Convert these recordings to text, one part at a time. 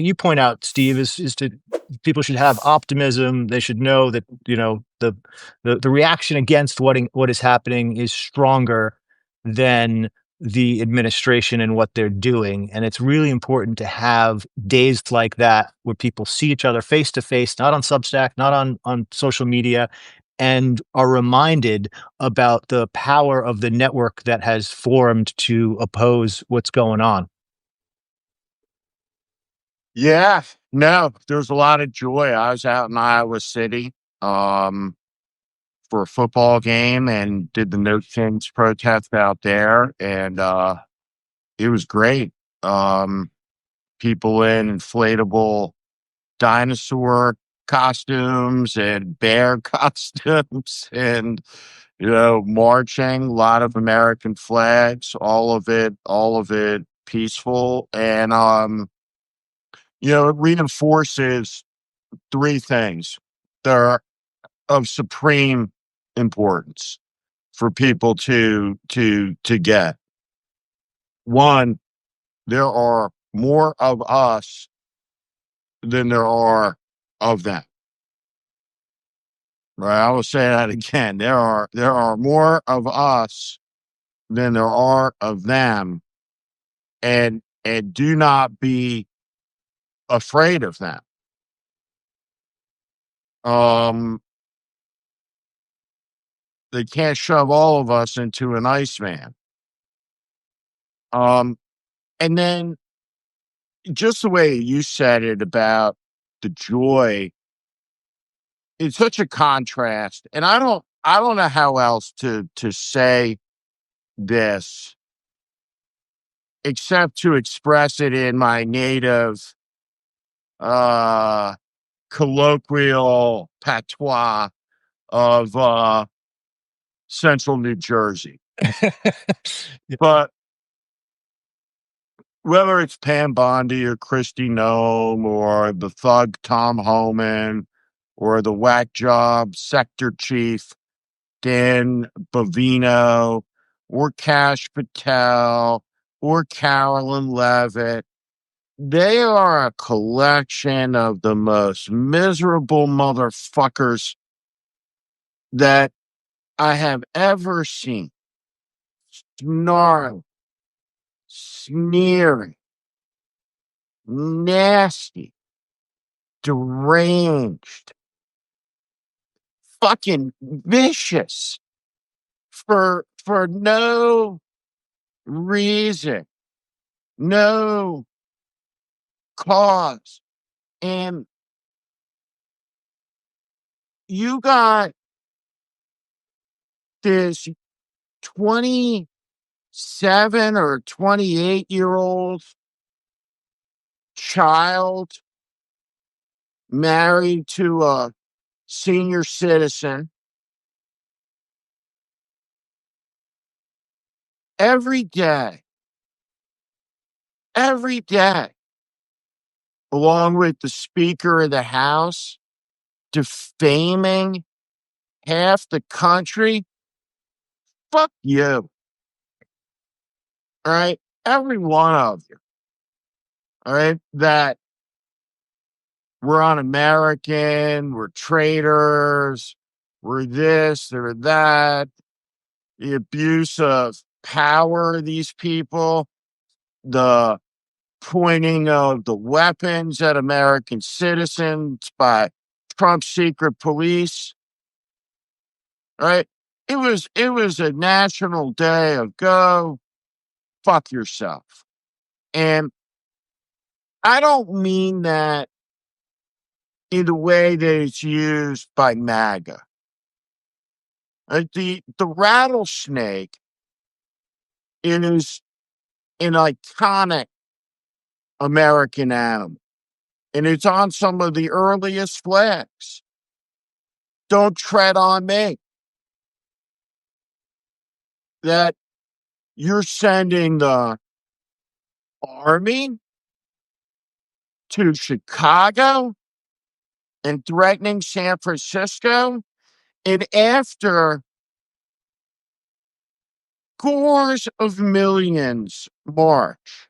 You point out, Steve, is to people should have optimism. They should know that the reaction against what is happening is stronger than the administration and what they're doing, and it's really important to have days like that where people see each other face to face, not on Substack, not on social media, and are reminded about the power of the network that has formed to oppose what's going on. Yeah, no, there's a lot of joy. I was out in Iowa City um, for a football game and did the No Kings protest out there, and it was great. Um, People in inflatable dinosaur costumes and bear costumes, and marching. A lot of American flags. All of it peaceful, and it reinforces three things that are of supreme importance for people to get. One, there are more of us than there are of them. Right? I will say that again. There are more of us than there are of them, and do not be afraid of them. Um, they can't shove all of us into an Iceman. Um, and then just the way you said it about the joy, it's such a contrast. And I don't know how else to say this except to express it in my native uh colloquial patois of central New Jersey. But whether it's Pam Bondi or Christy Nome or the thug Tom Homan or the whack job sector chief Dan Bovino or Cash Patel or Carolyn Levitt, they are a collection of the most miserable motherfuckers that I have ever seen. Snarling, sneering, nasty, deranged, fucking vicious for no reason, no cause. And you got this 27 or 28-year-old child married to a senior citizen every day, every day, along with the Speaker of the House, defaming half the country. Fuck you. All right. Every one of you. All right. That we're un-American, we're traitors, we're this, or that, the abuse of power of these people, the pointing of the weapons at American citizens by Trump's secret police. Right? It was a national day of go fuck yourself. And I don't mean that in the way that it's used by MAGA. The rattlesnake is an iconic American animal, and it's on some of the earliest flags. Don't tread on me. That you're sending the army to Chicago and threatening San Francisco, and after scores of millions march,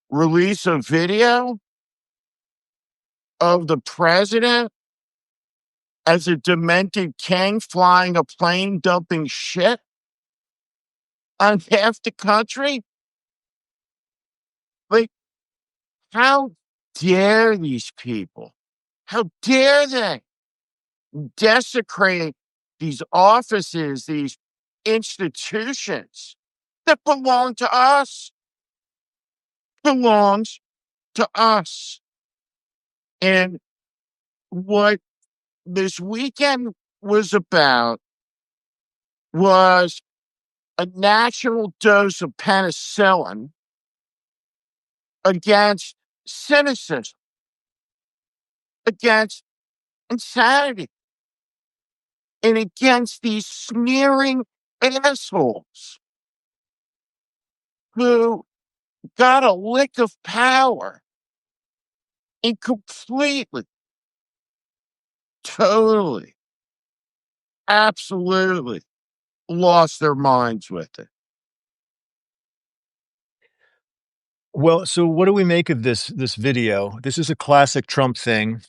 release a video of the president as a demented king flying a plane dumping shit on half the country? Like, how dare these people? How dare they desecrate these offices, these institutions that belong to us, belongs to us. And what this weekend was about was a national dose of penicillin against cynicism, against insanity, and against these sneering assholes who got a lick of power and completely, totally, absolutely lost their minds with it. Well, so what do we make of this video? This is a classic Trump thing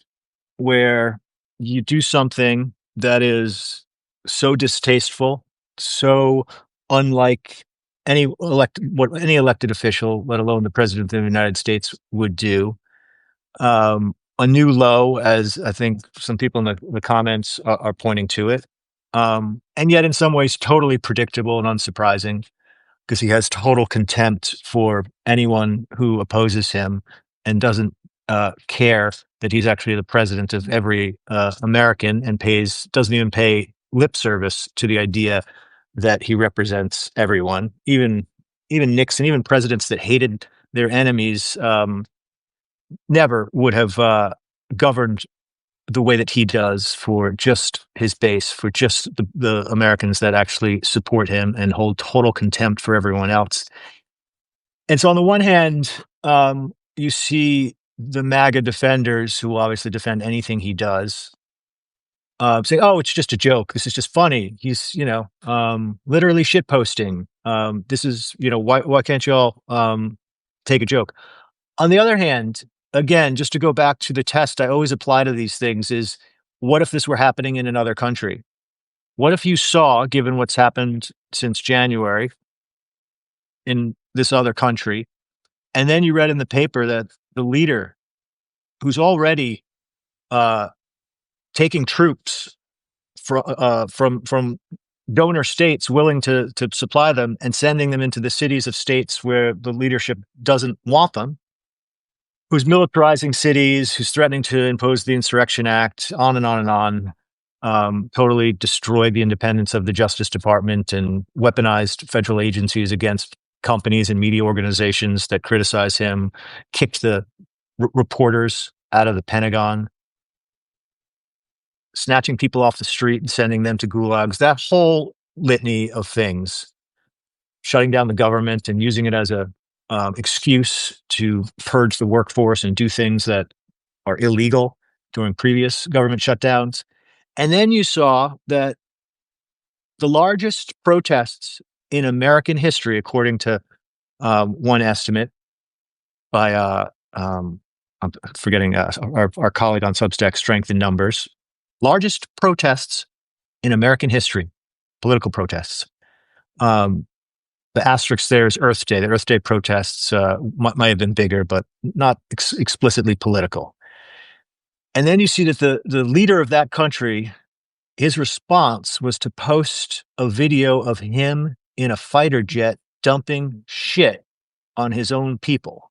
where you do something that is so distasteful, so unlike any elected official, let alone the president of the United States would do. A new low, as I think some people in the comments are pointing to it. And yet in some ways totally predictable and unsurprising because he has total contempt for anyone who opposes him and doesn't care that he's actually the president of every American and doesn't even pay lip service to the idea that he represents everyone, even Nixon, even presidents that hated their enemies never would have governed the way that he does for just his base, for just the Americans that actually support him and hold total contempt for everyone else. And so on the one hand, you see the MAGA defenders who will obviously defend anything he does, say, "Oh, it's just a joke. This is just funny. He's, literally shit posting. This is, why can't you all take a joke?" On the other hand, again, just to go back to the test I always apply to these things is, what if this were happening in another country? What if you saw, given what's happened since January in this other country, and then you read in the paper that the leader who's already uh, taking troops from donor states willing to supply them and sending them into the cities of states where the leadership doesn't want them, who's militarizing cities, who's threatening to impose the Insurrection Act, on and on and on, totally destroyed the independence of the Justice Department and weaponized federal agencies against companies and media organizations that criticize him, kicked the reporters out of the Pentagon, snatching people off the street and sending them to gulags, that whole litany of things, shutting down the government and using it as a excuse to purge the workforce and do things that are illegal during previous government shutdowns. And then you saw that the largest protests in American history, according to one estimate by I'm forgetting our colleague on Substack, Strength in Numbers, largest protests in American history, political protests. The asterisk there is Earth Day. The Earth Day protests might have been bigger, but not explicitly political. And then you see that the leader of that country, his response was to post a video of him in a fighter jet dumping shit on his own people.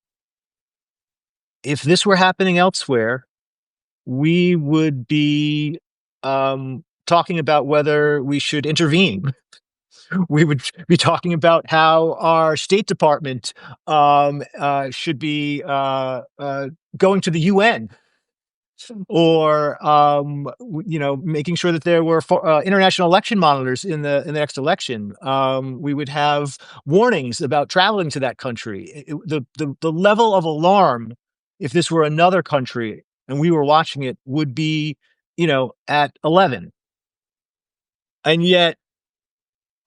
If this were happening elsewhere, we would be talking about whether we should intervene. We would be talking about how our State Department should be going to the UN, or making sure that there were international election monitors in the next election. We would have warnings about traveling to that country. The level of alarm, if this were another country and we were watching it, would be at 11. And yet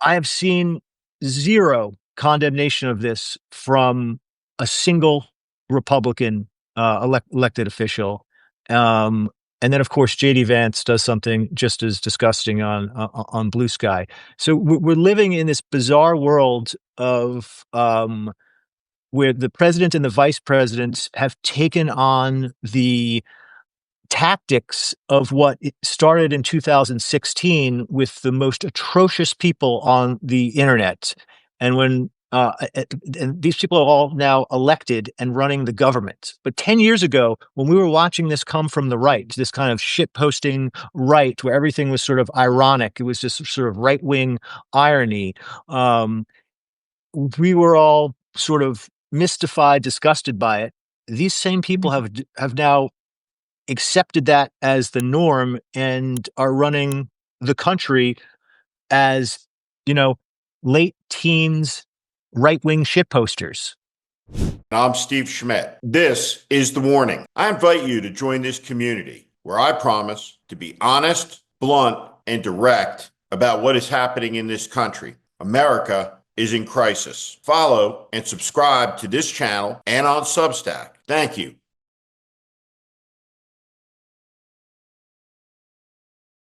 I have seen zero condemnation of this from a single Republican elected official. Um, and then, of course, JD Vance does something just as disgusting on Blue Sky. So we're living in this bizarre world of where the president and the vice president have taken on the tactics of what it started in 2016 with the most atrocious people on the internet. And when and these people are all now elected and running the government. But 10 years ago, when we were watching this come from the right, this kind of shit posting right, where everything was sort of ironic, it was just sort of right wing irony. Um, we were all sort of mystified, disgusted by it. These same people have now accepted that as the norm and are running the country as, you know, late teens, right wing shit posters. I'm Steve Schmidt. This is The Warning. I invite you to join this community where I promise to be honest, blunt, and direct about what is happening in this country. America is in crisis. Follow and subscribe to this channel and on Substack. Thank you.